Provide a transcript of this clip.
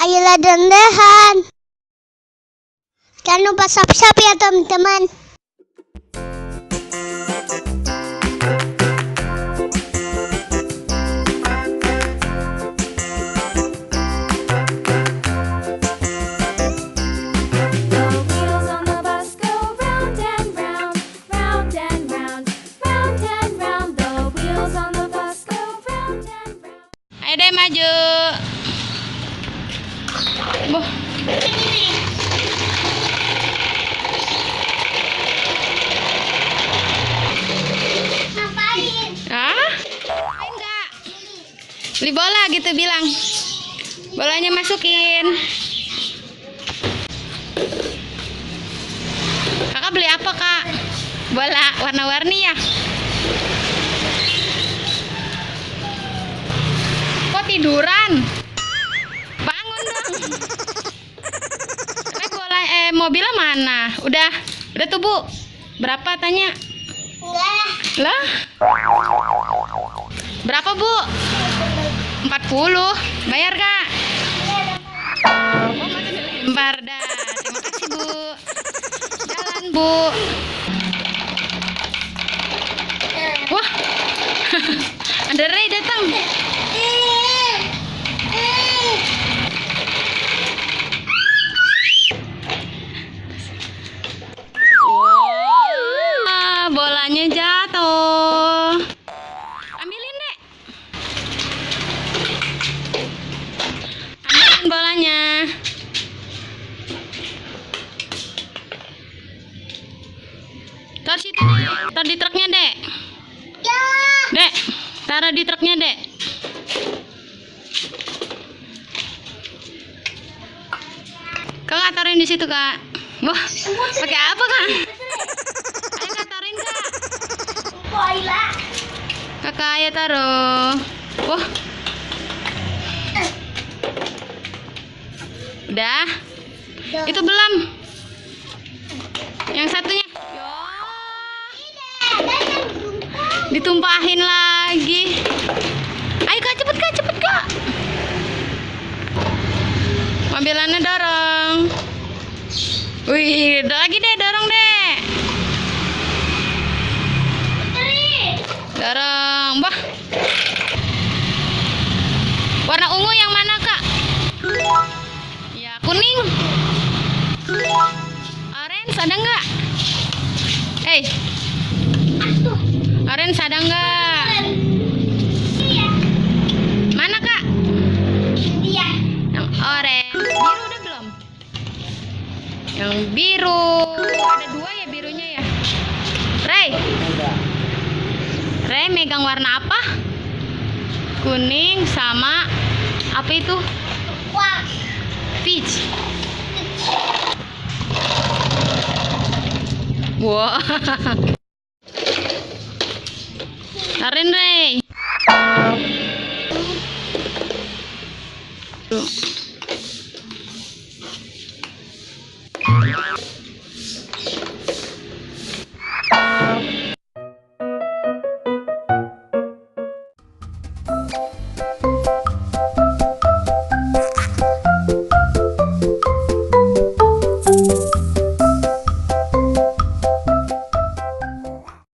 Ayolah dendehan. Jangan lupa subscribe ya teman-teman. Ayo deh maju. Boh. Ngapain? Ah? Enggak. Beli bola gitu bilang. Bolanya masukin. Kakak beli apa, Kak? Bola warna-warni ya? Kok tiduran? Bangun dong. Bola mobilnya mana? Udah tuh, Bu. Berapa tanya? Enggak. Lah? Berapa, Bu? 40. Bayar, Kak? Lembar dah. Terima kasih, Bu. Jalan, Bu. Wah. Ada Ray datang. Wah, bolanya jatuh. Ambilin, Dek. Ambilin bolanya. Taruh situ, Dek. Taruh di truknya, Dek. Dek, taruh di truknya, Dek. Kakak taruhin di situ, Kak. Wah, pakai apa, Kak? Ayo, Kak, taruhin, Kak. Kakak, ayo taruh. Wah. Udah? Itu belum. Yang satunya. Ditumpahin lagi. Ayo, Kak, cepet, Kak, cepet, Kak. Mobilannya dorong. Wih, lagi deh, dorong deh. Dorong, bah. Warna ungu yang mana, Kak? Ya, kuning. Orange ada nggak? Orange ada nggak? Mana, Kak? Yang orange. Biru udah belum? Yang biru. Ada 2 ya birunya ya? Ray megang warna apa? Kuning sama apa itu? Peach. Wow. Tarin, Ray.